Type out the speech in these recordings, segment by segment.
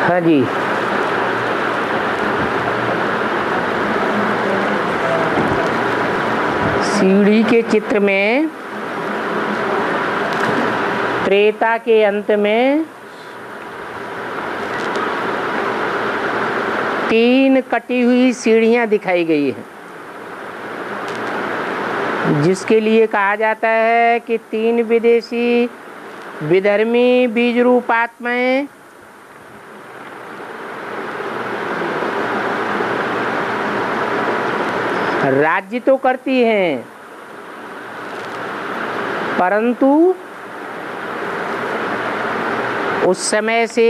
हाँ जी, सीढ़ी के चित्र में त्रेता के अंत में 3 कटी हुई सीढ़ियां दिखाई गई हैं, जिसके लिए कहा जाता है कि 3 विदेशी विधर्मी बीज रूप आत्माएं राज्य तो करती हैं, परंतु उस समय से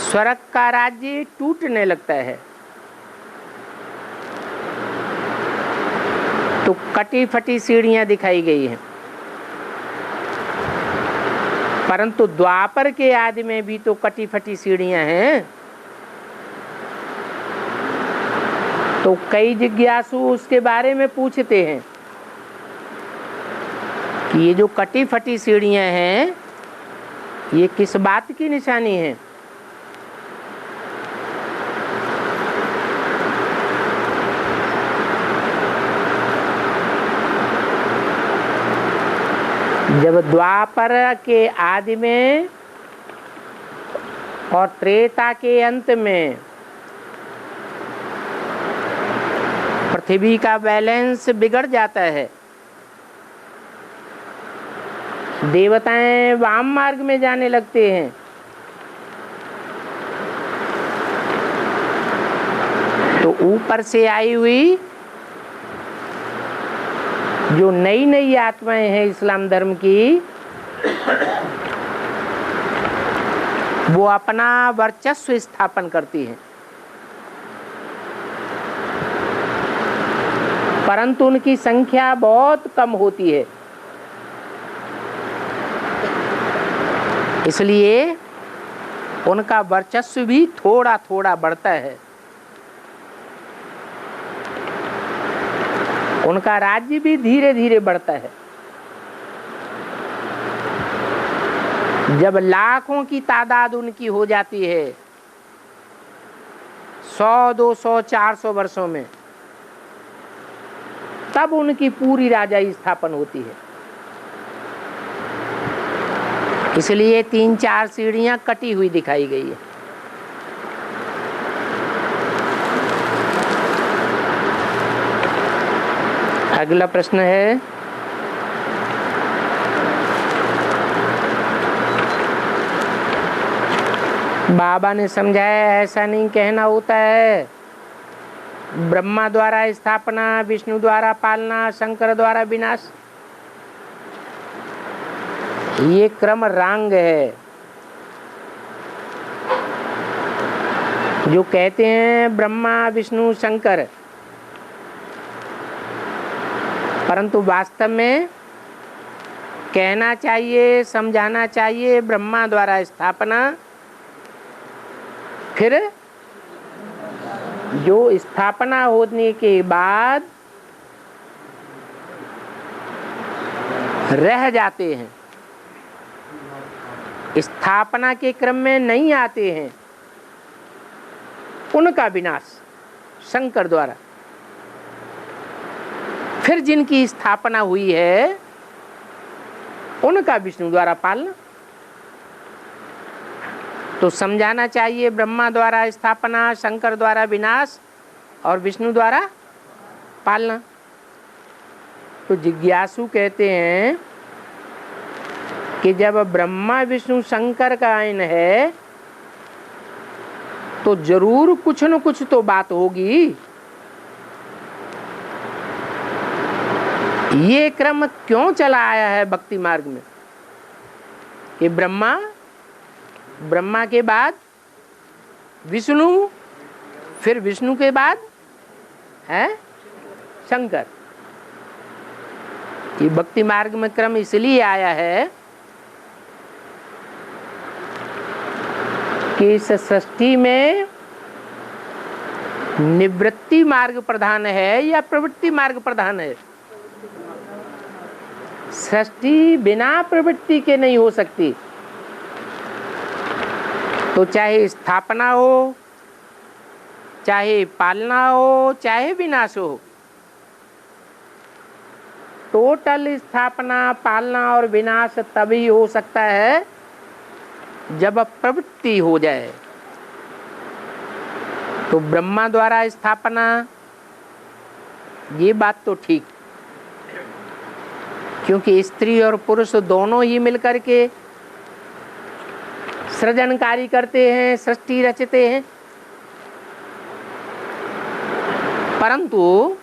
स्वर्ग का राज्य टूटने लगता है। तो कटी फटी सीढ़ियां दिखाई गई हैं, परंतु द्वापर के आदि में भी तो कटी फटी सीढ़ियां हैं। तो कई जिज्ञासु उसके बारे में पूछते हैं कि ये जो कटी फटी सीढ़ियां हैं, ये किस बात की निशानी है? जब द्वापर के आदि में और त्रेता के अंत में पृथ्वी का बैलेंस बिगड़ जाता है, देवताएं वाम मार्ग में जाने लगते हैं, तो ऊपर से आई हुई जो नई नई आत्माएं हैं इस्लाम धर्म की, वो अपना वर्चस्व स्थापन करती हैं, परंतु उनकी संख्या बहुत कम होती है। इसलिए उनका वर्चस्व भी थोड़ा थोड़ा बढ़ता है, उनका राज्य भी धीरे धीरे बढ़ता है। जब लाखों की तादाद उनकी हो जाती है, 100, 200, 400 वर्षों में, तब उनकी पूरी राजाई स्थापन होती है। इसलिए 3-4 सीढ़ियां कटी हुई दिखाई गई है। अगला प्रश्न है, बाबा ने समझाया ऐसा नहीं कहना होता है, ब्रह्मा द्वारा स्थापना, विष्णु द्वारा पालना, शंकर द्वारा विनाश। ये क्रम रांग है। जो कहते हैं ब्रह्मा विष्णु शंकर, परंतु वास्तव में कहना चाहिए, समझाना चाहिए ब्रह्मा द्वारा स्थापना, फिर जो स्थापना होने के बाद रह जाते हैं, स्थापना के क्रम में नहीं आते हैं, उनका विनाश शंकर द्वारा। फिर जिनकी स्थापना हुई है, उनका विष्णु द्वारा पालना। तो समझाना चाहिए ब्रह्मा द्वारा स्थापना, शंकर द्वारा विनाश और विष्णु द्वारा पालना। तो जिज्ञासु कहते हैं कि जब ब्रह्मा विष्णु शंकर का आयन है, तो जरूर कुछ न कुछ तो बात होगी। ये क्रम क्यों चला आया है भक्ति मार्ग में कि ब्रह्मा के बाद विष्णु, फिर विष्णु के बाद है शंकर। ये भक्ति मार्ग में क्रम इसलिए आया है कि इस सृष्टि में निवृत्ति मार्ग प्रधान है या प्रवृत्ति मार्ग प्रधान है। सृष्टि बिना प्रवृत्ति के नहीं हो सकती। तो चाहे स्थापना हो, चाहे पालना हो, चाहे विनाश हो, टोटल स्थापना, पालना और विनाश तभी हो सकता है जब प्रवृत्ति हो जाए। तो ब्रह्मा द्वारा स्थापना, ये बात तो ठीक, क्योंकि स्त्री और पुरुष दोनों ही मिलकर के सृजन कार्य करते हैं, सृष्टि रचते हैं। परंतु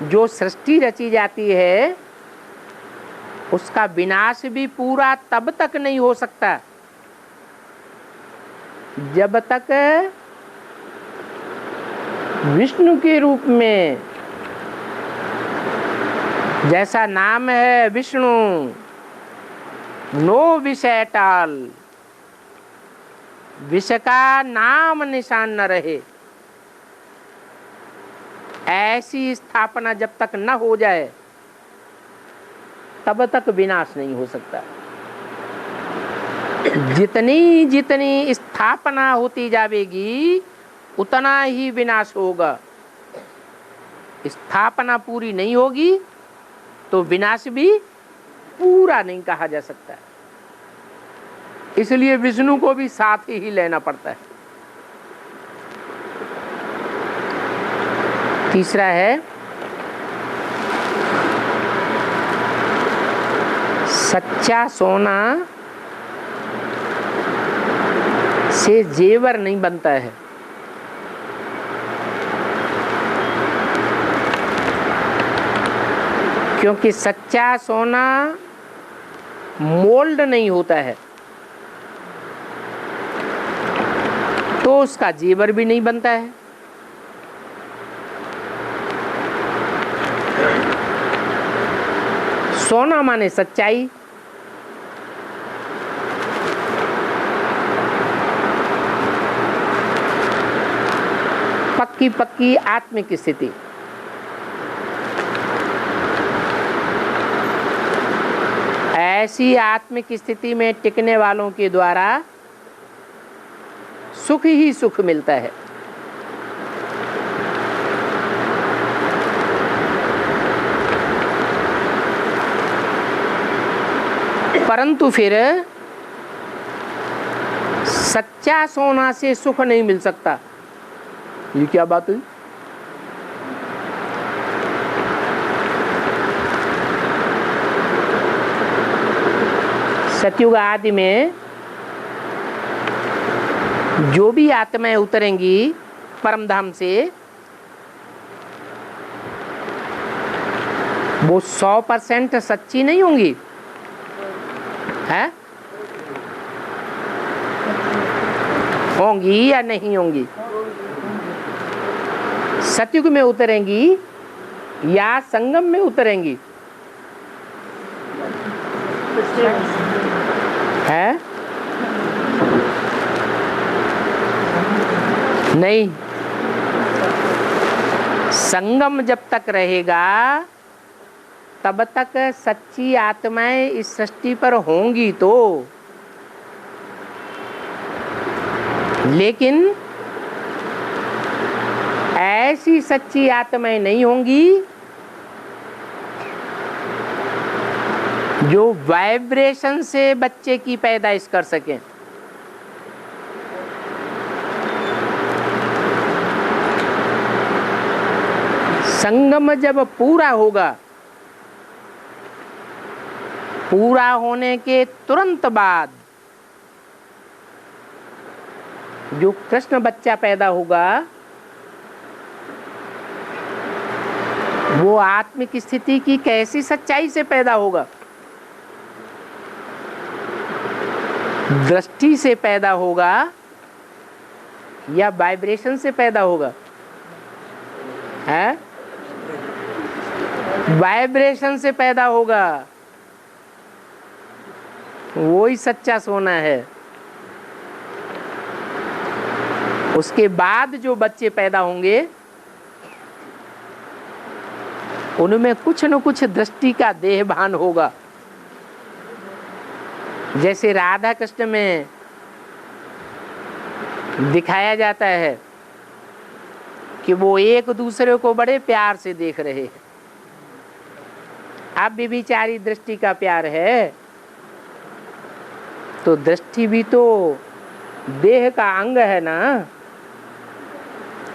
जो सृष्टि रची जाती है उसका विनाश भी पूरा तब तक नहीं हो सकता जब तक विष्णु के रूप में, जैसा नाम है विष्णु, नो विष एट ऑल, विष का नाम निशान न रहे, ऐसी स्थापना जब तक न हो जाए तब तक विनाश नहीं हो सकता। जितनी जितनी स्थापना होती जाएगी उतना ही विनाश होगा। स्थापना पूरी नहीं होगी तो विनाश भी पूरा नहीं कहा जा सकता। इसलिए विष्णु को भी साथ ही लेना पड़ता है। तीसरा है सच्चा सोना से जेवर नहीं बनता है। क्योंकि सच्चा सोना मोल्ड नहीं होता है तो उसका जेवर भी नहीं बनता है। सोना माने सच्चाई, पक्की पक्की आत्मिक स्थिति। ऐसी आत्मिक स्थिति में टिकने वालों के द्वारा सुख ही सुख मिलता है। परंतु फिर सच्चा सोना से सुख नहीं मिल सकता। ये क्या बात हुई? सतयुग आदि में जो भी आत्माएं उतरेंगी परम धाम से, वो 100% सच्ची नहीं होंगी, है? होंगी या नहीं होंगी? सतयुग में उतरेंगी या संगम में उतरेंगी, है? नहीं, संगम जब तक रहेगा तब तक सच्ची आत्माएं इस सृष्टि पर होंगी तो, लेकिन ऐसी सच्ची आत्माएं नहीं होंगी जो वाइब्रेशन से बच्चे की पैदाइश कर सकें। संगम जब पूरा होगा, पूरा होने के तुरंत बाद जो कृष्ण बच्चा पैदा होगा वो आत्मिक स्थिति की कैसी सच्चाई से पैदा होगा? दृष्टि से पैदा होगा या वाइब्रेशन से पैदा होगा? है? वाइब्रेशन से पैदा होगा। वो ही सच्चा सोना है। उसके बाद जो बच्चे पैदा होंगे उनमें कुछ न कुछ दृष्टि का देह भान होगा। जैसे राधा कृष्ण में दिखाया जाता है कि वो एक दूसरे को बड़े प्यार से देख रहे हैं। अब व्यभिचारी दृष्टि का प्यार है तो दृष्टि भी तो देह का अंग है ना,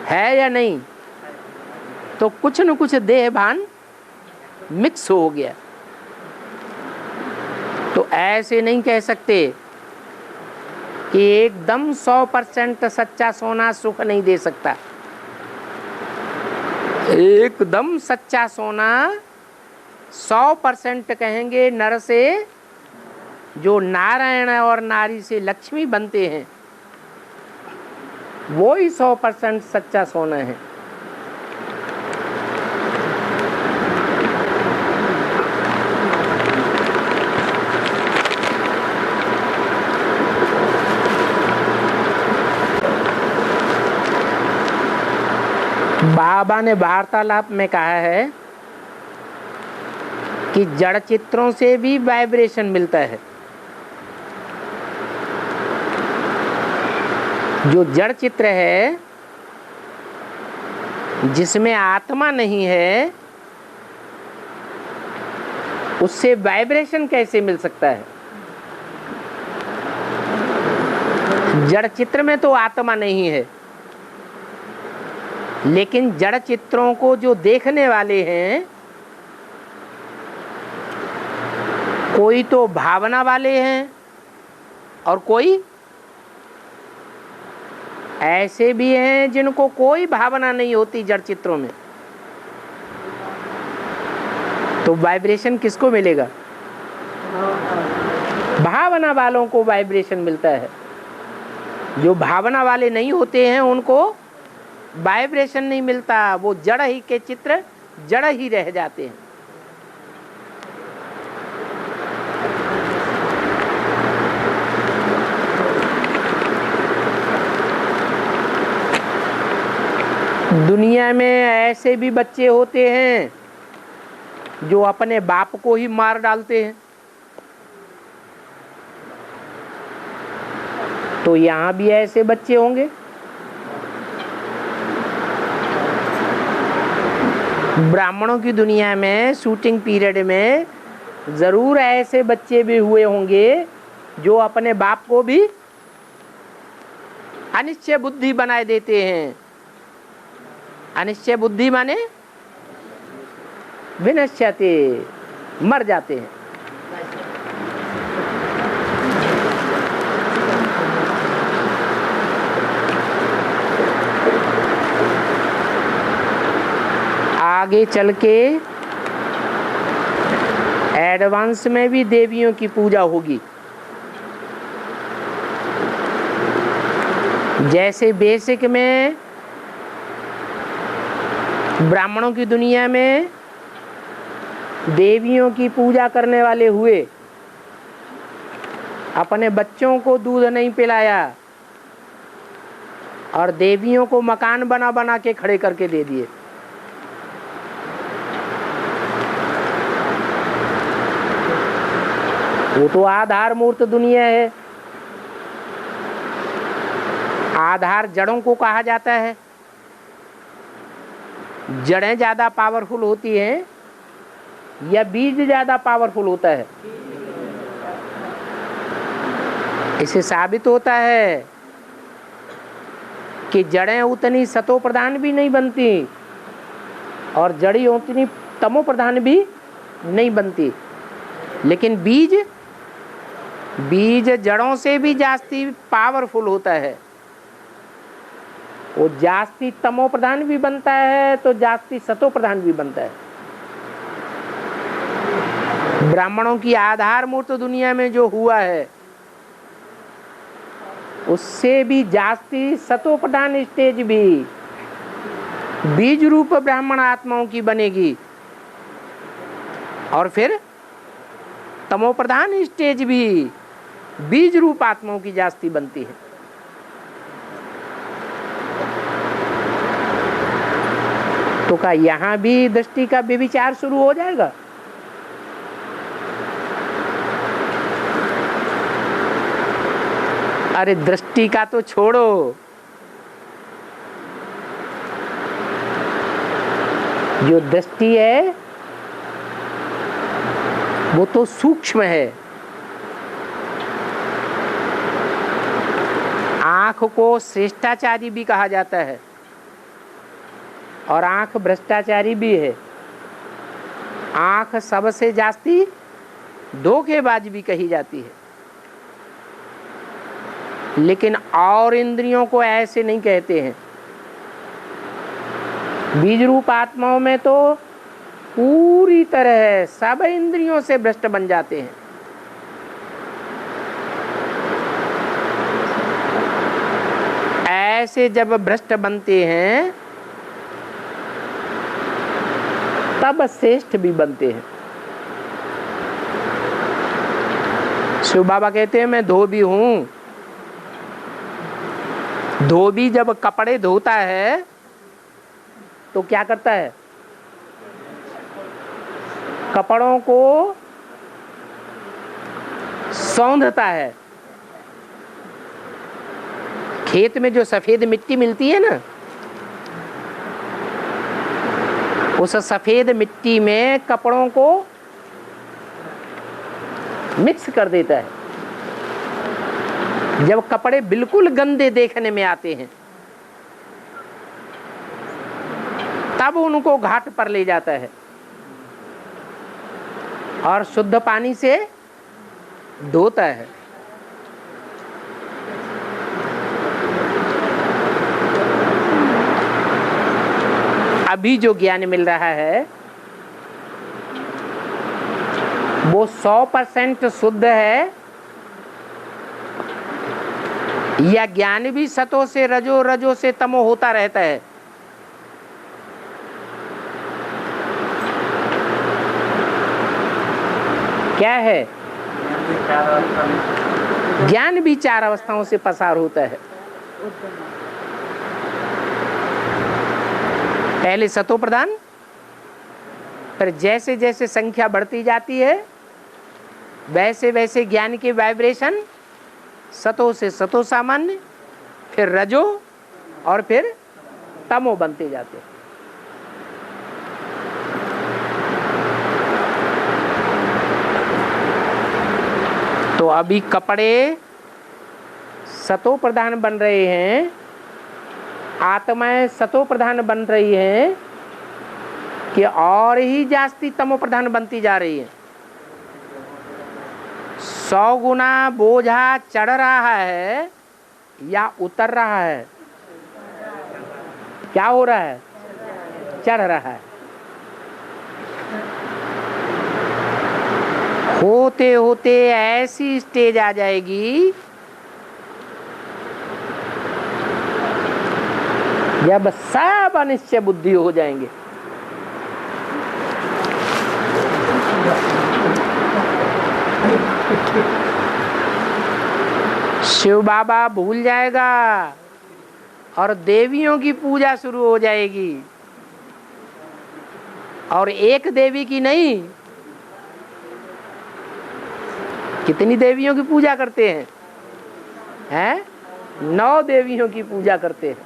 है या नहीं? तो कुछ न कुछ देह भान मिक्स हो गया। तो ऐसे नहीं कह सकते कि एकदम 100% सच्चा सोना सुख नहीं दे सकता। एकदम सच्चा सोना 100% कहेंगे नर से जो नारायण और नारी से लक्ष्मी बनते हैं, वो ही 100% सच्चा सोना है। बाबा ने वार्तालाप में कहा है कि जड़ चित्रों से भी वाइब्रेशन मिलता है। जो जड़ चित्र है जिसमें आत्मा नहीं है, उससे वाइब्रेशन कैसे मिल सकता है? जड़ चित्र में तो आत्मा नहीं है, लेकिन जड़ चित्रों को जो देखने वाले हैं, कोई तो भावना वाले हैं और कोई ऐसे भी हैं जिनको कोई भावना नहीं होती जड़ चित्रों में। तो वाइब्रेशन किसको मिलेगा? भावना वालों को वाइब्रेशन मिलता है। जो भावना वाले नहीं होते हैं उनको वाइब्रेशन नहीं मिलता, वो जड़ ही के चित्र जड़ ही रह जाते हैं। दुनिया में ऐसे भी बच्चे होते हैं जो अपने बाप को ही मार डालते हैं। तो यहाँ भी ऐसे बच्चे होंगे। ब्राह्मणों की दुनिया में शूटिंग पीरियड में जरूर ऐसे बच्चे भी हुए होंगे जो अपने बाप को भी अनिश्चय बुद्धि बनाए देते हैं। अनिश्चय बुद्धि माने विनश्यते, मर जाते हैं। आगे चल के एडवांस में भी देवियों की पूजा होगी। जैसे बेसिक में ब्राह्मणों की दुनिया में देवियों की पूजा करने वाले हुए, अपने बच्चों को दूध नहीं पिलाया और देवियों को मकान बना बना के खड़े करके दे दिए। वो तो आधार मूर्त दुनिया है। आधार जड़ों को कहा जाता है। जड़ें ज्यादा पावरफुल होती हैं या बीज ज्यादा पावरफुल होता है? इससे साबित होता है कि जड़ें उतनी सतो प्रधान भी नहीं बनती और जड़ी उतनी तमो प्रधान भी नहीं बनती, लेकिन बीज जड़ों से भी जास्ती पावरफुल होता है। वो जास्ती तमो प्रधान भी बनता है तो जास्ती सतो प्रधान भी बनता है। ब्राह्मणों की आधार मूर्त दुनिया में जो हुआ है उससे भी जास्ती सतो प्रधान स्टेज भी बीज रूप ब्राह्मण आत्माओं की बनेगी और फिर तमो प्रधान स्टेज भी बीज रूप आत्माओं की जास्ती बनती है। तो क्या यहाँ भी दृष्टि का व्यभिचार शुरू हो जाएगा? अरे दृष्टि का तो छोड़ो, जो दृष्टि है वो तो सूक्ष्म है। आंख को श्रेष्ठाचारी भी कहा जाता है और आंख भ्रष्टाचारी भी है। आंख सबसे जास्ती धोखेबाज भी कही जाती है, लेकिन और इंद्रियों को ऐसे नहीं कहते हैं। बीज रूप आत्माओं में तो पूरी तरह सब इंद्रियों से भ्रष्ट बन जाते हैं। ऐसे जब भ्रष्ट बनते हैं तब श्रेष्ठ भी बनते हैं। शिव बाबा कहते हैं मैं धोबी हूं। धोबी जब कपड़े धोता है तो क्या करता है? कपड़ों को सौंधता है। खेत में जो सफेद मिट्टी मिलती है ना, उस सफेद मिट्टी में कपड़ों को मिक्स कर देता है। जब कपड़े बिल्कुल गंदे देखने में आते हैं तब उनको घाट पर ले जाता है और शुद्ध पानी से धोता है। अभी जो ज्ञान मिल रहा है वो 100% शुद्ध है या ज्ञान भी सतो से रजो, रजो से तमो होता रहता है? क्या है? ज्ञान भी 4 अवस्थाओं से पसार होता है। पहले सतो प्रधान, फिर जैसे जैसे संख्या बढ़ती जाती है वैसे वैसे ज्ञान के वाइब्रेशन सतो से सतो सामान्य, फिर रजो और फिर तमो बनते जाते हैं। तो अभी कपड़े सतो प्रधान बन रहे हैं, आत्माएं सतो प्रधान बन रही हैं कि और ही जास्ती तमो प्रधान बनती जा रही है। 100 गुना बोझा चढ़ रहा है या उतर रहा है? क्या हो रहा है? चढ़ रहा है। होते होते ऐसी स्टेज आ जाएगी जब सब अनिश्चय बुद्धि हो जाएंगे। शिव बाबा भूल जाएगा और देवियों की पूजा शुरू हो जाएगी, और एक देवी की नहीं, कितनी देवियों की पूजा करते हैं? हैं? 9 देवियों की पूजा करते हैं।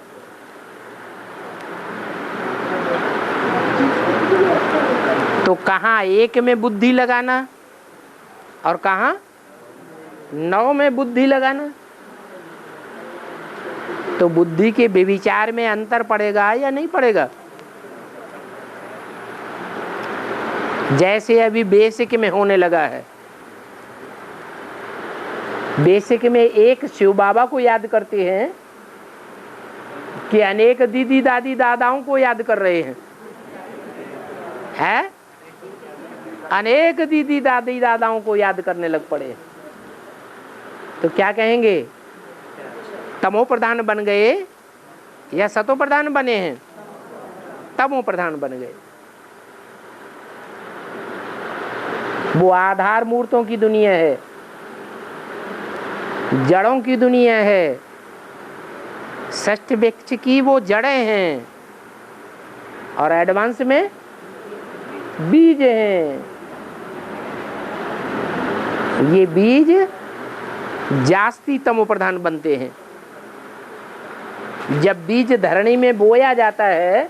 तो कहाँ एक में बुद्धि लगाना और कहाँ 9 में बुद्धि लगाना? तो बुद्धि के व्यभिचार में अंतर पड़ेगा या नहीं पड़ेगा? जैसे अभी बेसिक में होने लगा है। बेसिक में एक शिव बाबा को याद करते हैं कि अनेक दीदी दादी दादाओं को याद कर रहे हैं। है? अनेक दीदी दादी दादाओं को याद करने लग पड़े। तो क्या कहेंगे? तमो प्रधान बन गए या सतो प्रधान बने हैं? तमो प्रधान बन गए। वो आधार मूर्तों की दुनिया है, जड़ों की दुनिया है। षष्ठ वृक्ष की वो जड़ें हैं और एडवांस में बीज हैं। ये बीज जास्ती तमो प्रधान बनते हैं। जब बीज धरणी में बोया जाता है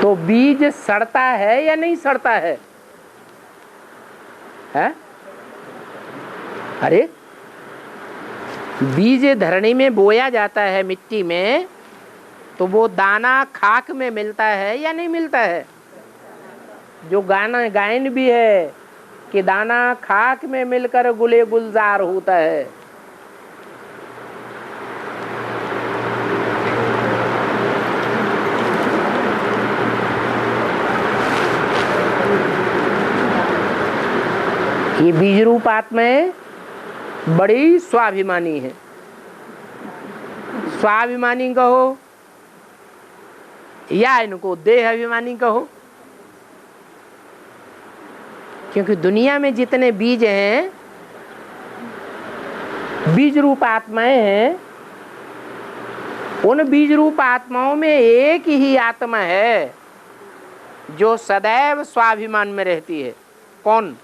तो बीज सड़ता है या नहीं सड़ता है? अरे बीज धरणी में बोया जाता है मिट्टी में, तो वो दाना खाक में मिलता है या नहीं मिलता है? जो गायन भी है कि दाना खाक में मिलकर गुले गुलजार होता है। ये बीज रूप आत्माएं बड़ी स्वाभिमानी है। स्वाभिमानी कहो या इनको देह अभिमानी कहो, क्योंकि दुनिया में जितने बीज हैं, बीज रूप आत्माएं हैं, उन बीज रूप आत्माओं में एक ही आत्मा है जो सदैव स्वाभिमान में रहती है। कौन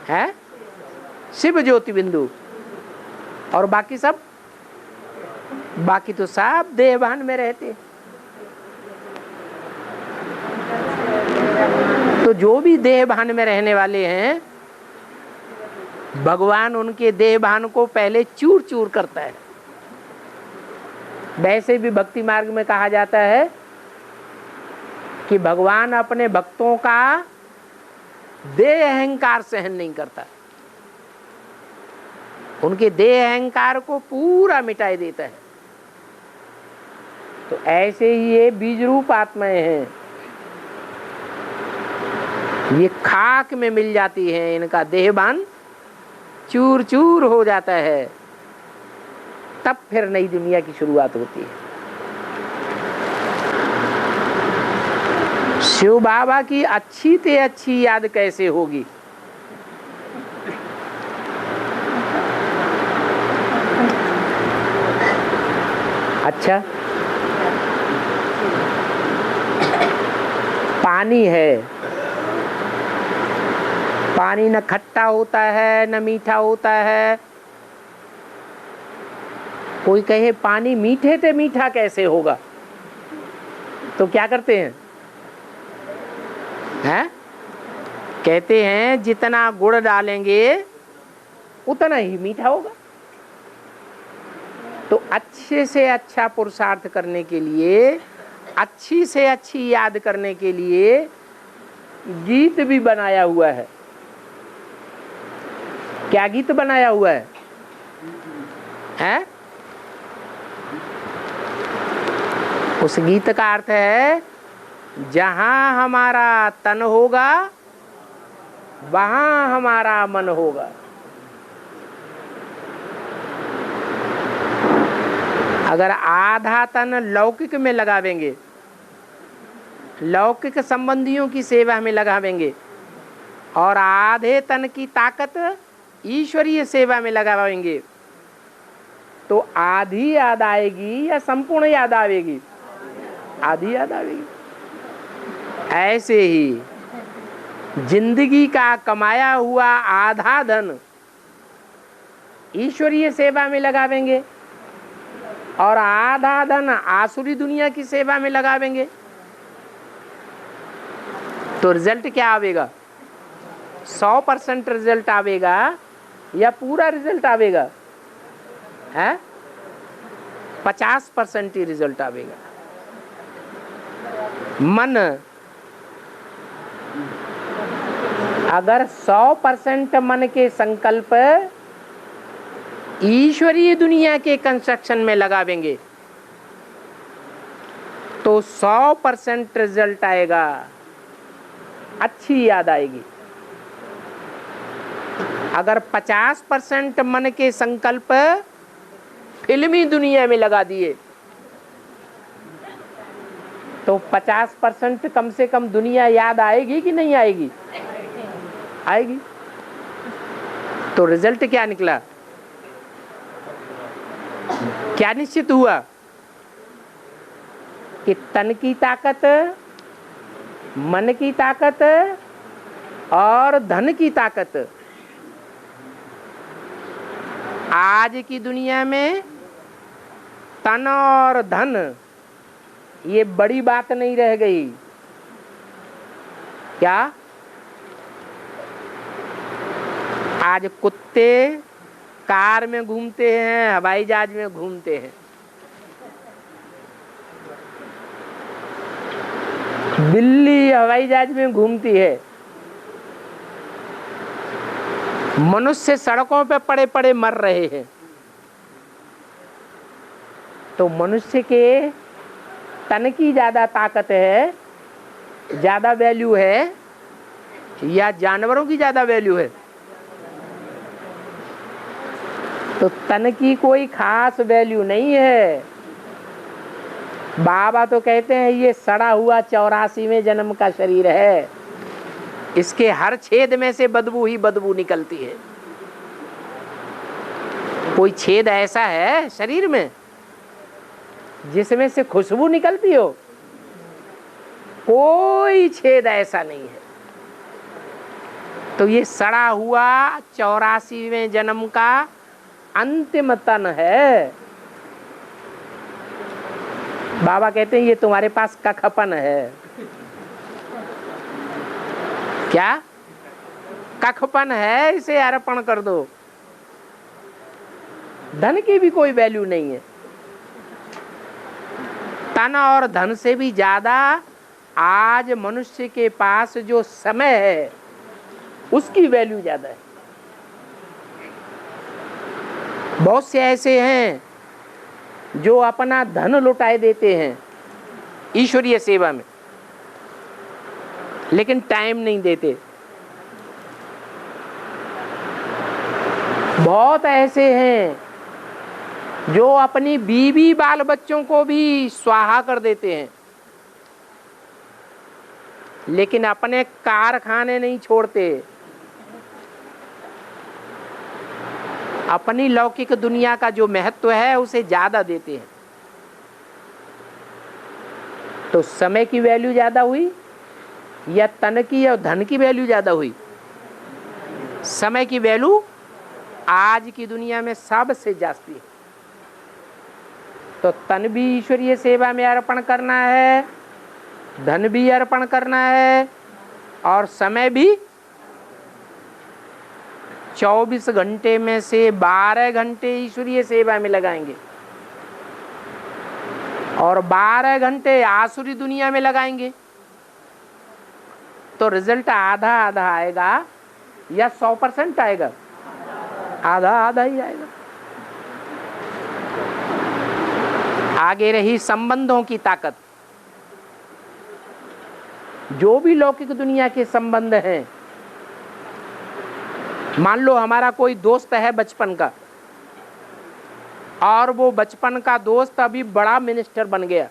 है? शिव ज्योति बिंदु। और बाकी सब, बाकी तो सब देहभान में रहते हैं। तो जो भी देहभान में रहने वाले हैं, भगवान उनके देहभान को पहले चूर चूर करता है। वैसे भी भक्ति मार्ग में कहा जाता है कि भगवान अपने भक्तों का देह अहंकार सहन नहीं करता, उनके देह अहंकार को पूरा मिटाई देता है। तो ऐसे ही ये बीज रूप आत्माएं हैं, ये खाक में मिल जाती हैं, इनका देहभान चूर चूर हो जाता है, तब फिर नई दुनिया की शुरुआत होती है। शिव बाबा की अच्छी से अच्छी याद कैसे होगी? अच्छा, पानी है, पानी न खट्टा होता है न मीठा होता है। कोई कहे पानी मीठे से मीठा कैसे होगा, तो क्या करते हैं? कहते हैं जितना गुड़ डालेंगे उतना ही मीठा होगा। तो अच्छे से अच्छा पुरुषार्थ करने के लिए, अच्छी से अच्छी याद करने के लिए गीत भी बनाया हुआ है। क्या गीत बनाया हुआ है? उस गीत का अर्थ है, जहां हमारा तन होगा वहां हमारा मन होगा। अगर आधा तन लौकिक में लगावेंगे, लौकिक संबंधियों की सेवा में लगावेंगे, और आधे तन की ताकत ईश्वरीय सेवा में लगावेंगे, तो आधी याद आएगी या संपूर्ण याद आवेगी? आधी याद आवेगी। ऐसे ही जिंदगी का कमाया हुआ आधा धन ईश्वरीय सेवा में लगावेंगे और आधा धन आसुरी दुनिया की सेवा में लगावेंगे, तो रिजल्ट क्या आवेगा? 100% रिजल्ट आवेगा या पूरा रिजल्ट आवेगा? 50% ही रिजल्ट आवेगा। मन अगर 100% मन के संकल्प ईश्वरीय दुनिया के कंस्ट्रक्शन में लगावेंगे तो 100% रिजल्ट आएगा, अच्छी याद आएगी। अगर 50% मन के संकल्प फिल्मी दुनिया में लगा दिए तो 50% कम से कम दुनिया याद आएगी कि नहीं आएगी? आएगी। तो रिजल्ट क्या निकला? क्या निश्चित हुआ कि तन की ताकत, मन की ताकत और धन की ताकत आज की दुनिया में तन और धन ये बड़ी बात नहीं रह गई। क्या आज कुत्ते कार में घूमते हैं, हवाई जहाज में घूमते हैं, बिल्ली हवाई जहाज में घूमती है, मनुष्य सड़कों पे पड़े पड़े मर रहे हैं। तो मनुष्य के तन की ज्यादा ताकत है, ज्यादा वैल्यू है, या जानवरों की ज्यादा वैल्यू है? तो तन की कोई खास वैल्यू नहीं है। बाबा तो कहते हैं ये सड़ा हुआ 84वें जन्म का शरीर है, इसके हर छेद में से बदबू ही बदबू निकलती है। कोई छेद ऐसा है शरीर में जिसमें से खुशबू निकलती हो? कोई छेद ऐसा नहीं है। तो ये सड़ा हुआ 84वें जन्म का अंतिम तन है। बाबा कहते हैं ये तुम्हारे पास कखपन है। क्या कखपन है? इसे अर्पण कर दो। धन की भी कोई वैल्यू नहीं है। तन और धन से भी ज्यादा आज मनुष्य के पास जो समय है उसकी वैल्यू ज्यादा है। बहुत से ऐसे हैं जो अपना धन लुटाए देते हैं ईश्वरीय सेवा में, लेकिन टाइम नहीं देते। बहुत ऐसे हैं जो अपनी बीवी बाल बच्चों को भी स्वाहा कर देते हैं, लेकिन अपने कारखाने नहीं छोड़ते, अपनी लौकिक दुनिया का जो महत्व है उसे ज्यादा देते हैं। तो समय की वैल्यू ज्यादा हुई या तन की या धन की वैल्यू ज्यादा हुई? समय की वैल्यू आज की दुनिया में सबसे जास्ती है। तो तन भी ईश्वरीय सेवा में अर्पण करना है, धन भी अर्पण करना है, और समय भी 24 घंटे में से 12 घंटे ईश्वरीय सेवा में लगाएंगे और 12 घंटे आसुरी दुनिया में लगाएंगे। तो रिजल्ट आधा आधा आएगा या 100% आएगा? आधा आधा ही आएगा। आगे रही संबंधों की ताकत। जो भी लौकिक दुनिया के संबंध हैं, मान लो हमारा कोई दोस्त है बचपन का, और वो बचपन का दोस्त अभी बड़ा मिनिस्टर बन गया,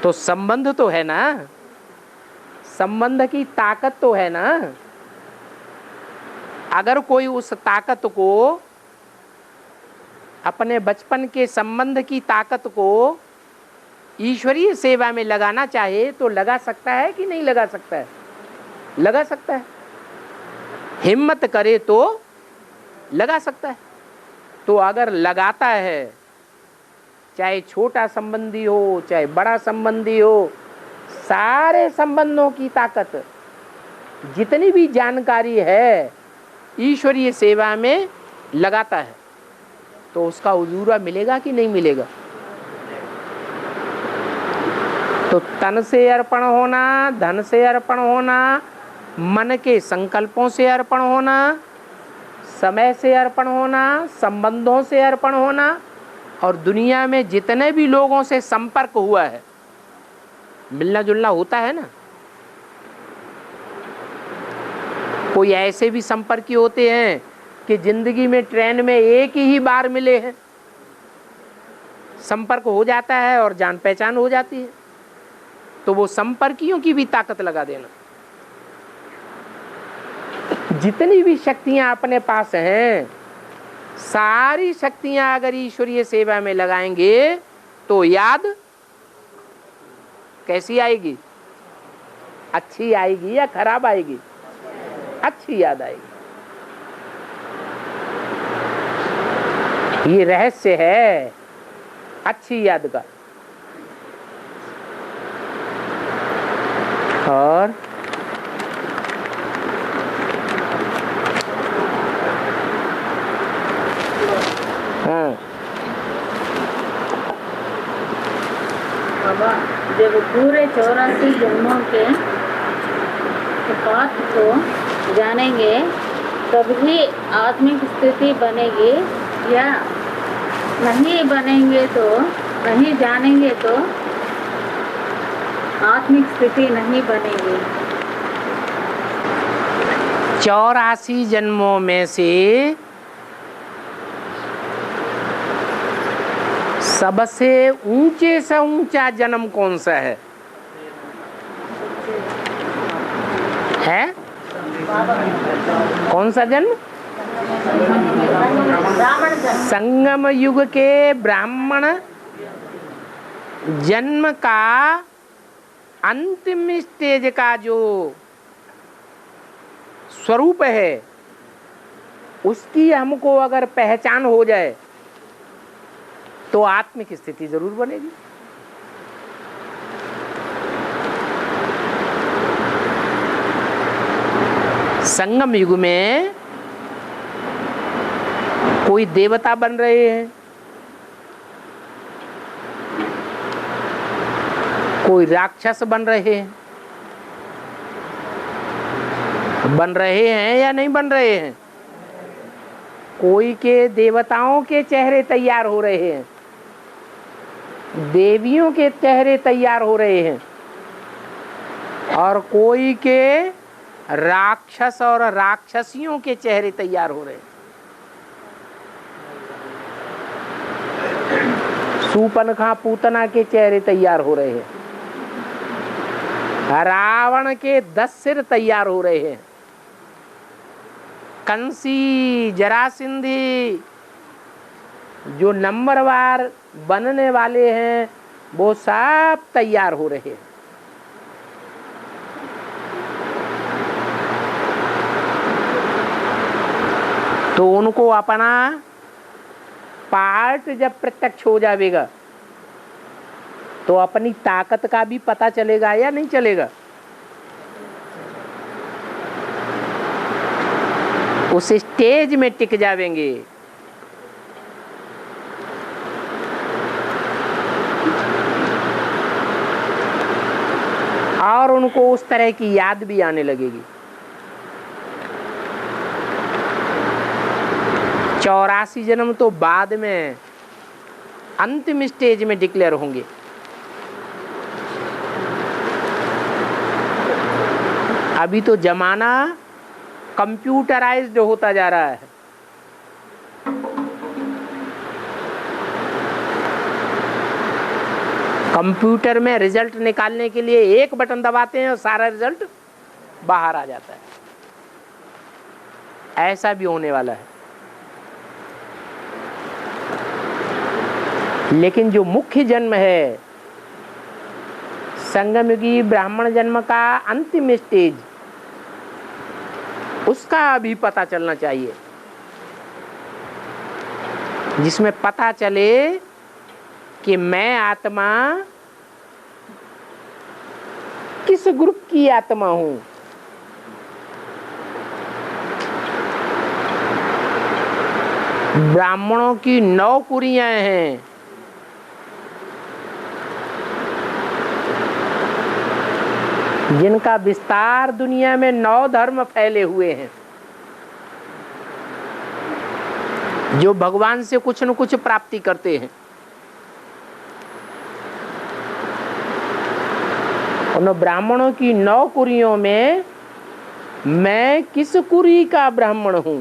तो संबंध तो है ना, संबंध की ताकत तो है ना। अगर कोई उस ताकत को, अपने बचपन के संबंध की ताकत को ईश्वरीय सेवा में लगाना चाहे तो लगा सकता है कि नहीं लगा सकता है? लगा सकता है। हिम्मत करे तो लगा सकता है। तो अगर लगाता है, चाहे छोटा संबंधी हो चाहे बड़ा संबंधी हो, सारे संबंधों की ताकत, जितनी भी जानकारी है ईश्वरीय सेवा में लगाता है, तो उसका उजूरा मिलेगा कि नहीं मिलेगा? तो तन से अर्पण होना, धन से अर्पण होना, मन के संकल्पों से अर्पण होना, समय से अर्पण होना, संबंधों से अर्पण होना, और दुनिया में जितने भी लोगों से संपर्क हुआ है, मिलना जुलना होता है ना। कोई ऐसे भी संपर्की होते हैं कि जिंदगी में ट्रेन में एक ही बार मिले हैं, संपर्क हो जाता है और जान पहचान हो जाती है। तो वो संपर्कियों की भी ताकत लगा देना। जितनी भी शक्तियां अपने पास हैं, सारी शक्तियां अगर ईश्वरीय सेवा में लगाएंगे तो याद कैसी आएगी? अच्छी आएगी या खराब आएगी? अच्छी याद आएगी। ये रहस्य है अच्छी याद कर। और हाँ बाबा, जब पूरे 84 जन्मों के बात को जानेंगे तभी आत्मिक स्थिति बनेगी, या नहीं बनेंगे तो, नहीं जानेंगे तो आत्मिक स्थिति नहीं बनेगी। 84 जन्मों में से सबसे ऊंचे से ऊंचा जन्म कौन सा है? कौन सा जन्म? संगम युग के ब्राह्मण जन्म का अंतिम स्टेज का जो स्वरूप है, उसकी हमको अगर पहचान हो जाए तो आत्मिक स्थिति जरूर बनेगी। संगम युग में कोई देवता बन रहे हैं, कोई राक्षस बन रहे हैं, या नहीं बन रहे हैं? कोई के देवताओं के चेहरे तैयार हो रहे हैं, देवियों के चेहरे तैयार हो रहे हैं, और कोई के राक्षस और राक्षसियों के चेहरे तैयार हो रहे हैं। सूपनखा पूतना के चेहरे तैयार हो रहे हैं, रावण के 10 सिर तैयार हो रहे हैं, कंसी जरासिंधी जो नंबरवार बनने वाले हैं वो सब तैयार हो रहे हैं। तो उनको अपना पार्ट जब प्रत्यक्ष हो जाएगा तो अपनी ताकत का भी पता चलेगा या नहीं चलेगा? उस स्टेज में टिक जावेंगे। और उनको उस तरह की याद भी आने लगेगी। 84 जन्म तो बाद में अंतिम स्टेज में डिक्लेयर होंगे। अभी तो जमाना कंप्यूटराइज्ड होता जा रहा है। कंप्यूटर में रिजल्ट निकालने के लिए एक बटन दबाते हैं और सारा रिजल्ट बाहर आ जाता है। ऐसा भी होने वाला है। लेकिन जो मुख्य जन्म है, संगमयुगी ब्राह्मण जन्म का अंतिम स्टेज, उसका अभी पता चलना चाहिए, जिसमें पता चले कि मैं आत्मा किस ग्रुप की आत्मा हूं। ब्राह्मणों की 9 कुरियां हैं, जिनका विस्तार दुनिया में 9 धर्म फैले हुए हैं, जो भगवान से कुछ न कुछ प्राप्ति करते हैं। उन ब्राह्मणों की 9 कुरियों में मैं किस कुरी का ब्राह्मण हूं?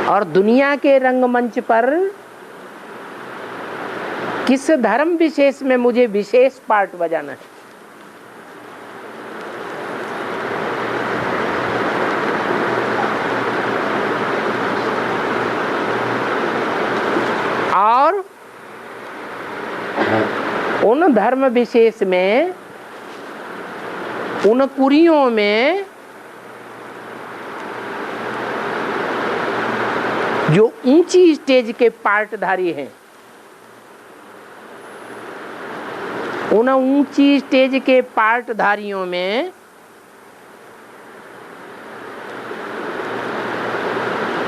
और दुनिया के रंगमंच पर किस धर्म विशेष में मुझे विशेष पार्ट बजाना है? और उन धर्म विशेष में, उन कुरियों में जो ऊंची स्टेज के पार्टधारी हैं, उन ऊंची स्टेज के पार्टधारियों में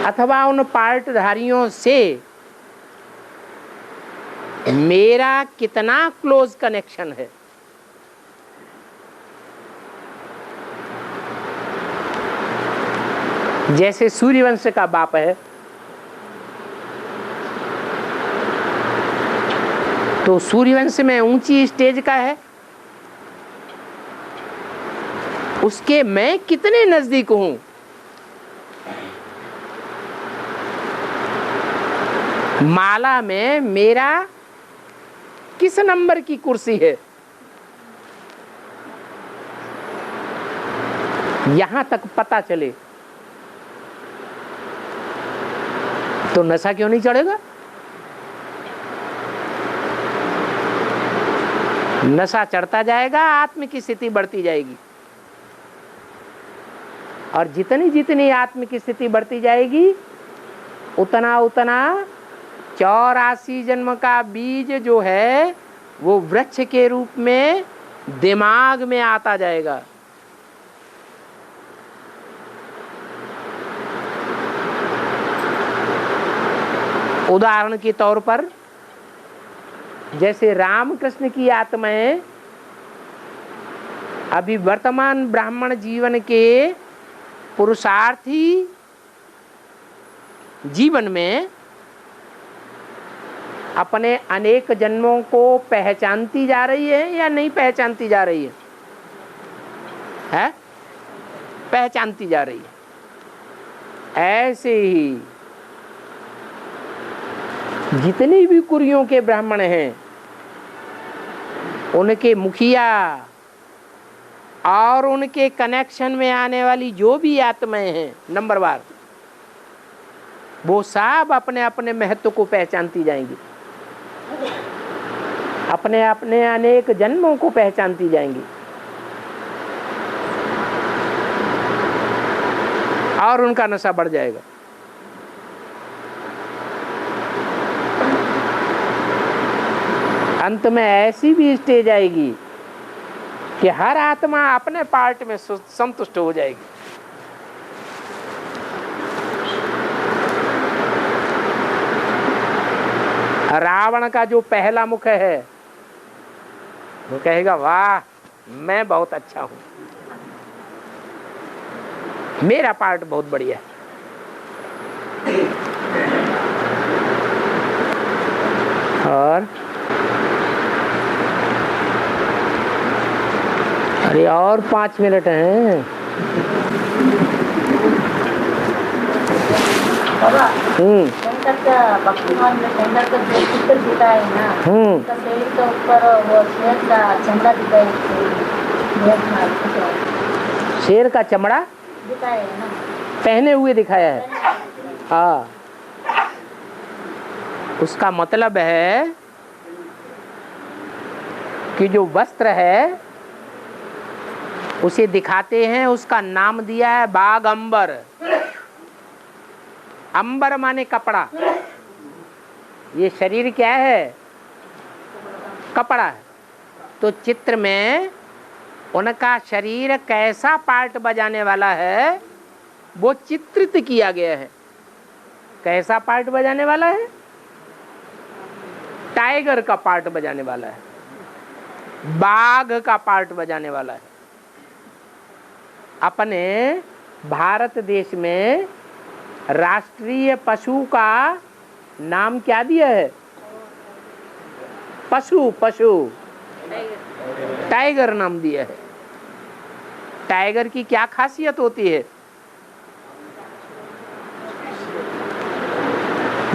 अथवा उन पार्टधारियों से मेरा कितना क्लोज कनेक्शन है। जैसे सूर्यवंश का बाप है, तो सूर्यवंश में ऊंची स्टेज का है, उसके मैं कितने नजदीक हूं। माला में मेरा किस नंबर की कुर्सी है, यहां तक पता चले तो नशा क्यों नहीं चढ़ेगा। नशा चढ़ता जाएगा, आत्म की स्थिति बढ़ती जाएगी, और जितनी जितनी आत्म की स्थिति बढ़ती जाएगी उतना उतना 84 जन्म का बीज जो है वो वृक्ष के रूप में दिमाग में आता जाएगा। उदाहरण के तौर पर जैसे रामकृष्ण की आत्माएं अभी वर्तमान ब्राह्मण जीवन के पुरुषार्थी जीवन में अपने अनेक जन्मों को पहचानती जा रही है या नहीं पहचानती जा रही है? है? पहचानती जा रही है। ऐसे ही जितने भी कुरियों के ब्राह्मण हैं, उनके मुखिया और उनके कनेक्शन में आने वाली जो भी आत्माएं हैं नंबरवार, वो सब अपने अपने महत्व को पहचानती जाएंगी, अपने अपने अनेक जन्मों को पहचानती जाएंगी, और उनका नशा बढ़ जाएगा। अंत में ऐसी भी स्टेज आएगी कि हर आत्मा अपने पार्ट में संतुष्ट हो जाएगी। रावण का जो पहला मुख है वो कहेगा वाह मैं बहुत अच्छा हूं, मेरा पार्ट बहुत बढ़िया है। और अरे और 5 मिनट हैं। शंकर का भक्तिमान में शंकर का जो चित्र दिखाया है ना, उसका शरीर के ऊपर वो शेर का चमड़ा दिखाया है। शेर का चमड़ा दिखाया है ना, पहने हुए दिखाया है। हाँ, उसका मतलब है कि जो वस्त्र है उसे दिखाते हैं, उसका नाम दिया है बाग अंबर। अंबर माने कपड़ा, ये शरीर क्या है? कपड़ा है। तो चित्र में उनका शरीर कैसा पार्ट बजाने वाला है वो चित्रित किया गया है। कैसा पार्ट बजाने वाला है? टाइगर का पार्ट बजाने वाला है, बाघ का पार्ट बजाने वाला है। अपने भारत देश में राष्ट्रीय पशु का नाम क्या दिया है? पशु टाइगर नाम दिया है। टाइगर की क्या खासियत होती है?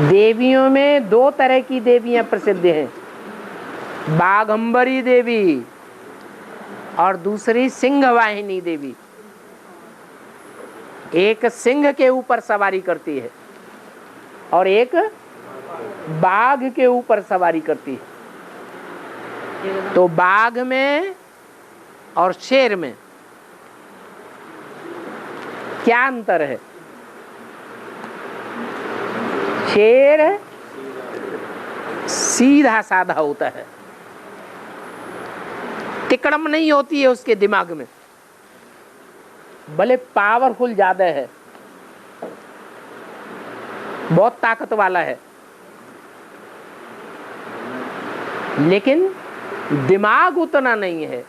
देवियों में 2 तरह की देवियां प्रसिद्ध हैं, बाघंबरी देवी और दूसरी सिंह वाहिनी देवी। एक सिंह के ऊपर सवारी करती है और एक बाघ के ऊपर सवारी करती है। तो बाघ में और शेर में क्या अंतर है? शेर सीधा साधा होता है, तिकड़म नहीं होती है उसके दिमाग में, भले पावरफुल ज्यादा है, बहुत ताकत वाला है, लेकिन दिमाग उतना नहीं है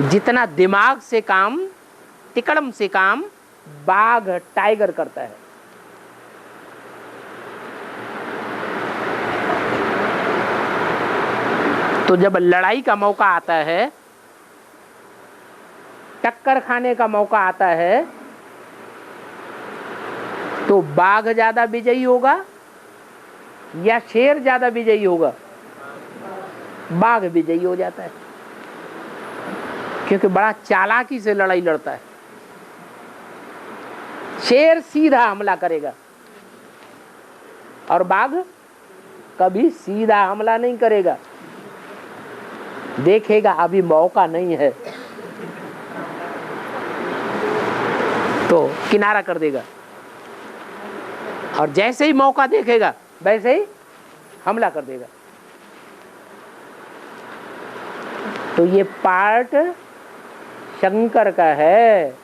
जितना दिमाग से काम, तिकड़म से काम बाघ टाइगर करता है। तो जब लड़ाई का मौका आता है, टक्कर खाने का मौका आता है, तो बाघ ज्यादा विजयी होगा या शेर ज्यादा विजयी होगा? बाघ विजयी हो जाता है, क्योंकि बड़ा चालाकी से लड़ाई लड़ता है। शेर सीधा हमला करेगा और बाघ कभी सीधा हमला नहीं करेगा, देखेगा अभी मौका नहीं है तो किनारा कर देगा, और जैसे ही मौका देखेगा वैसे ही हमला कर देगा। तो ये पार्ट शंकर का है।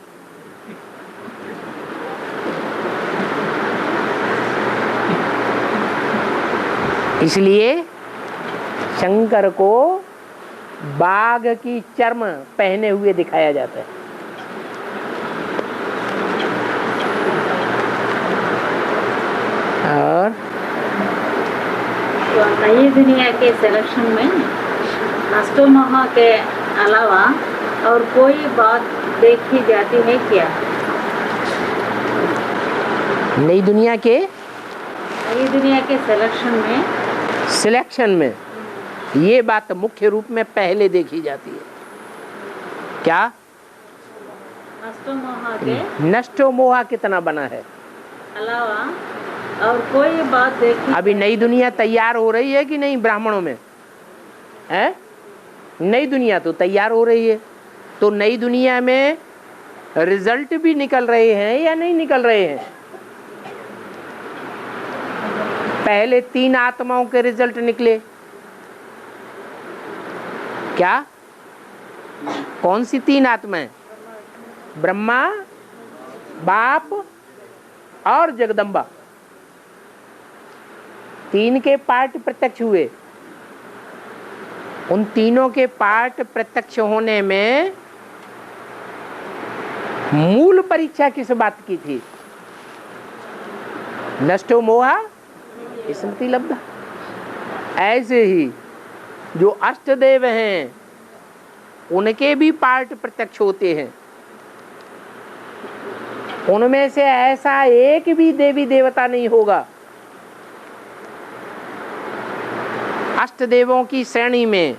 इसलिए शंकर को बाघ की चर्म पहने हुए दिखाया जाता है। और तो नई दुनिया के सिलेक्शन में अष्टमोह के अलावा और कोई बात देखी जाती है क्या? नई दुनिया के सिलेक्शन में ये बात मुख्य रूप में पहले देखी जाती है। क्या? नष्टो मोहा कितना बना है अलावा और कोई बात देखी? अभी नई दुनिया तैयार हो रही है कि नहीं ब्राह्मणों में? है नई दुनिया तो तैयार हो रही है। तो नई दुनिया में रिजल्ट भी निकल रहे हैं या नहीं निकल रहे हैं? पहले 3 आत्माओं के रिजल्ट निकले। क्या? कौन सी 3 आत्माएं? ब्रह्मा, बाप और जगदम्बा। 3 के पार्ट प्रत्यक्ष हुए। उन तीनों के पार्ट प्रत्यक्ष होने में मूल परीक्षा किस बात की थी? नष्टो मोहा स्मृति लब्धा। ऐसे ही जो अष्टदेव हैं उनके भी पार्ट प्रत्यक्ष होते हैं। उनमें से ऐसा एक भी देवी देवता नहीं होगा अष्टदेवों की श्रेणी में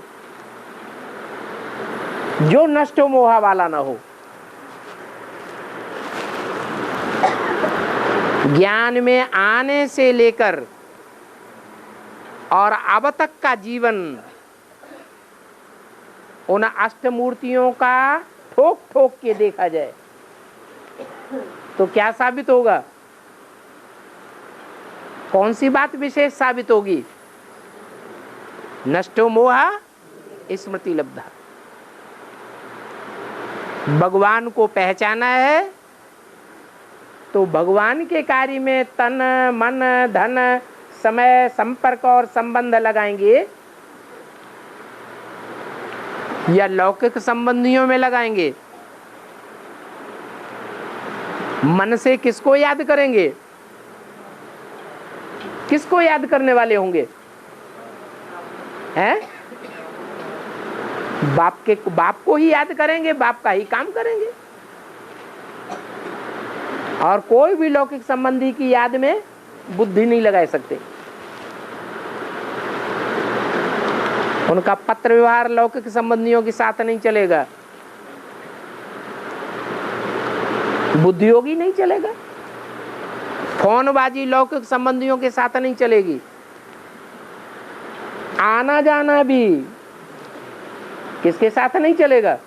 जो नष्टो मोहा वाला ना हो। ज्ञान में आने से लेकर और अब तक का जीवन उन अष्टमूर्तियों का ठोक ठोक के देखा जाए तो क्या साबित होगा? कौन सी बात विशेष साबित होगी? नष्टो मोहा स्मृति लब्धा। भगवान को पहचाना है तो भगवान के कार्य में तन, मन, धन, समय, संपर्क और संबंध लगाएंगे या लौकिक संबंधियों में लगाएंगे? मन से किसको याद करेंगे? किसको याद करने वाले होंगे? हैं? बाप को ही याद करेंगे, बाप का ही काम करेंगे। और कोई भी लौकिक संबंधी की याद में बुद्धि नहीं लगा सकते। उनका पत्र व्यवहार लौकिक संबंधियों के साथ नहीं चलेगा, बुद्धियोगी नहीं चलेगा। फोनबाजी लौकिक संबंधियों के साथ नहीं चलेगी। आना जाना भी किसके साथ नहीं चलेगा?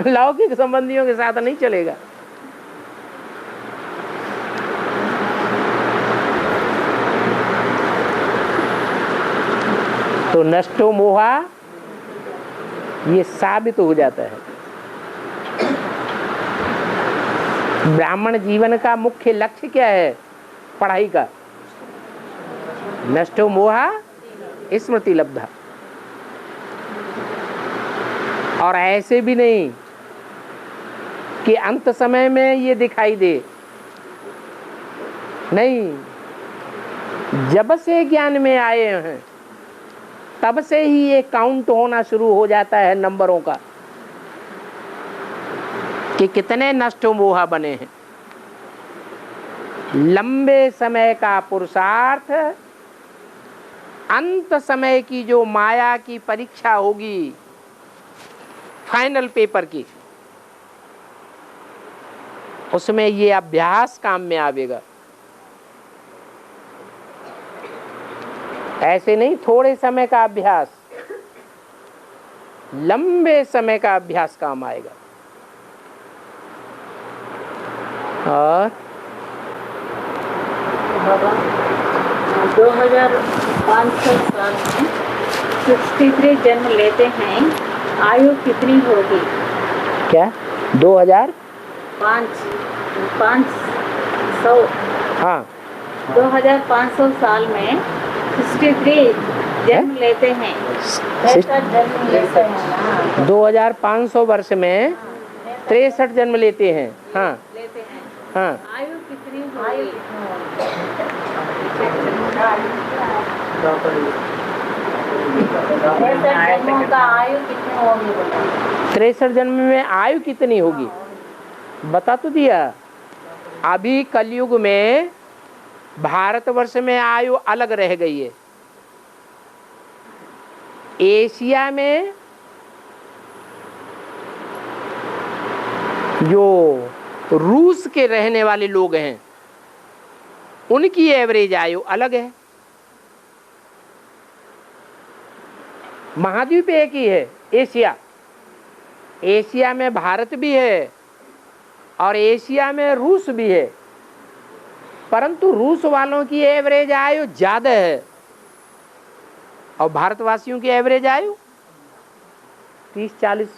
लौकिक संबंधियों के साथ नहीं चलेगा। तो नष्टो मोहा ये साबित हो जाता है। ब्राह्मण जीवन का मुख्य लक्ष्य क्या है पढ़ाई का? नष्टो मोहा स्मृति लब्धा। और ऐसे भी नहीं कि अंत समय में ये दिखाई दे, नहीं, जब से ज्ञान में आए हैं तब से ही ये काउंट होना शुरू हो जाता है नंबरों का कि कितने नष्टो मोहा बने हैं। लंबे समय का पुरुषार्थ, अंत समय की जो माया की परीक्षा होगी फाइनल पेपर की, उसमें ये अभ्यास काम में आवेगा। ऐसे नहीं थोड़े समय का अभ्यास, लंबे समय का अभ्यास काम आएगा। और 2500 साल में 63 जन्म लेते हैं, आयु कितनी होगी? क्या 2005? हाँ 2500 साल में 63 जन्म लेते हैं। 63 जन्म लेते हैं ना। 2500 वर्ष में 63 जन्म लेते हैं। हाँ लेते हैं। हाँ आयु कितनी होगी? 63 जन्मों का आयु कितनी होगी? 63 जन्म में आयु कितनी होगी बता तो दिया। अभी कलयुग में भारतवर्ष में आयु अलग रह गई है। एशिया में जो रूस के रहने वाले लोग हैं उनकी एवरेज आयु अलग है। महाद्वीप एक ही है एशिया। एशिया में भारत भी है और एशिया में रूस भी है, परंतु रूस वालों की एवरेज आयु ज्यादा है और भारतवासियों की एवरेज आयु 30-40।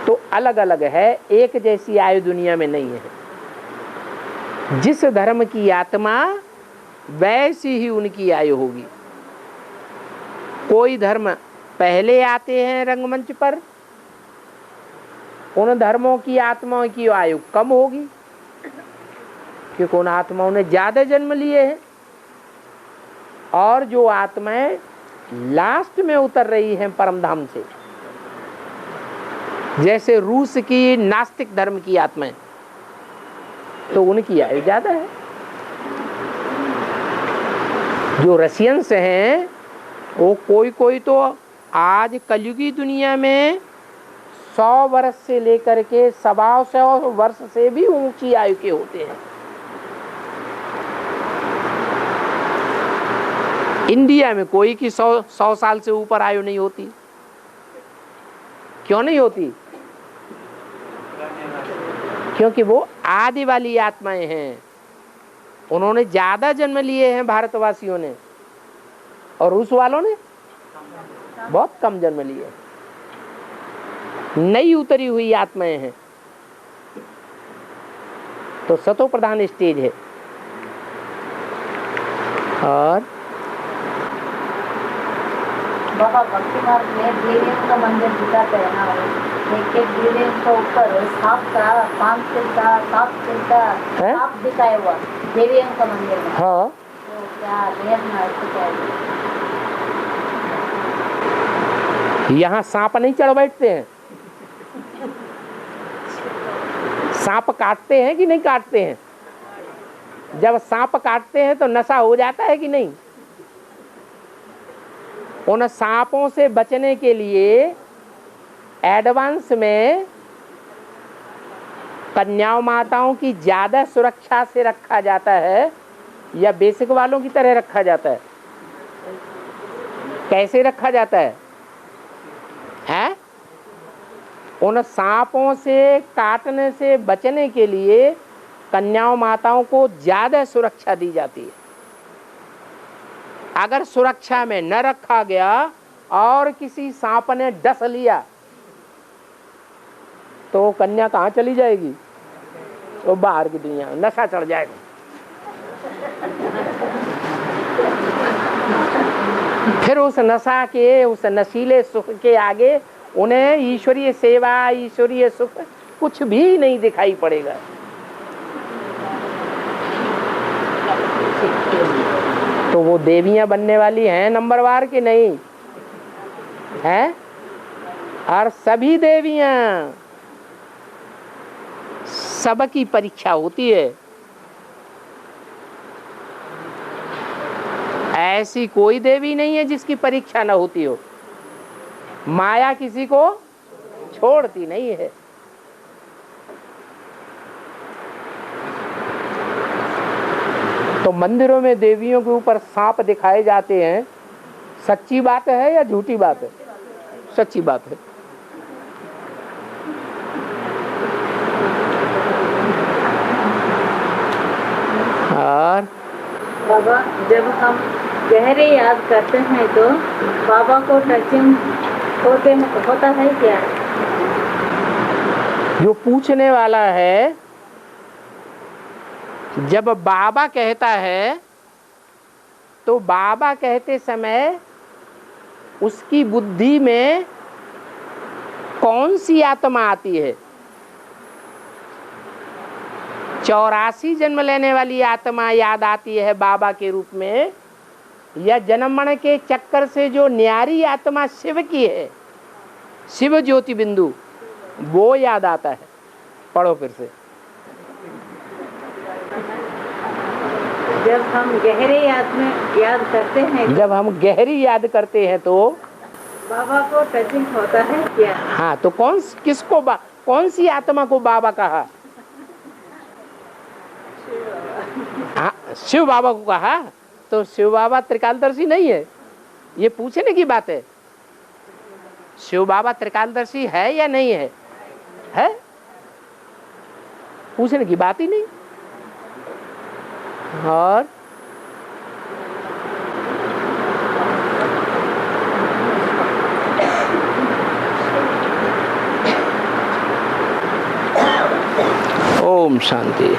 तो अलग अलग है, एक जैसी आयु दुनिया में नहीं है। जिस धर्म की आत्मा वैसी ही उनकी आयु होगी। कोई धर्म पहले आते हैं रंगमंच पर, उन धर्मों की आत्माओं की आयु कम होगी क्योंकि उन आत्माओं ने ज्यादा जन्म लिए हैं। और जो आत्माएं लास्ट में उतर रही हैं परम धाम से, जैसे रूस की नास्तिक धर्म की आत्माएं, तो उनकी आयु ज्यादा है। जो रशियंस हैं वो कोई तो आज कलयुगी दुनिया में 100 वर्ष से लेकर के 125 वर्ष से भी ऊंची आयु के होते हैं। इंडिया में कोई की 100 साल से ऊपर आयु नहीं होती। क्यों नहीं होती? क्योंकि वो आदि वाली आत्माएं हैं। उन्होंने ज्यादा जन्म लिए हैं भारतवासियों ने, और रूस वालों ने बहुत कम जन्म लिए। नई उतरी हुई आत्माएं हैं। तो सतो प्रधान स्टेज है। और बाबा भक्ति मार्ग में देवियों का मंदिर दिखाते हैं ना, एक एक देवियों के ऊपर सांप का, सांप दिखाया हुआ देवियों का मंदिर में। हाँ तो क्या देखना है क्या? यहाँ सांप नहीं चढ़ बैठते हैं। सांप काटते हैं कि नहीं काटते हैं? जब सांप काटते हैं तो नशा हो जाता है कि नहीं? उन सांपों से बचने के लिए एडवांस में कन्याओं माताओं की ज्यादा सुरक्षा से रखा जाता है या बेसिक वालों की तरह रखा जाता है? कैसे रखा जाता है? हैं? उन सांपों से काटने से बचने के लिए कन्याओं माताओं को ज्यादा सुरक्षा दी जाती है। अगर सुरक्षा में न रखा गया और किसी सांप ने डस लिया तो कन्या कहाँ चली जाएगी? वो बाहर की दुनिया में नशा चढ़ जाएगा। फिर उस नशा के, उस नशीले सुख के आगे उन्हें ईश्वरीय सेवा, ईश्वरीय सुख कुछ भी नहीं दिखाई पड़ेगा। तो वो देवियां बनने वाली हैं नंबरवार की नहीं है? और सभी देवियां, सबकी परीक्षा होती है। ऐसी कोई देवी नहीं है जिसकी परीक्षा न होती हो। माया किसी को छोड़ती नहीं है। तो मंदिरों में देवियों के ऊपर सांप दिखाए जाते हैं, सच्ची बात है या झूठी बात है? सच्ची बात है। और बाबा, जब हम गहरे याद करते हैं तो बाबा को टचिंग होता है क्या? जो पूछने वाला है, जब बाबा कहता है तो बाबा कहते समय उसकी बुद्धि में कौन सी आत्मा आती है? 84 जन्म लेने वाली आत्मा याद आती है बाबा के रूप में, या जन्म मरण के चक्कर से जो न्यारी आत्मा शिव की है, शिव ज्योति बिंदु, वो याद आता है? पढ़ो फिर से। जब हम गहरे याद करते हैं, जब हम गहरी याद करते हैं तो बाबा को टचिंग होता है क्या? हाँ, तो कौन सी आत्मा को बाबा कहा? हाँ, शिव बाबा को कहा। तो शिव बाबा त्रिकालदर्शी नहीं है, ये पूछने की बात है। शिव बाबा त्रिकालदर्शी है या नहीं है? है, पूछने की बात ही नहीं। और ओम शांति।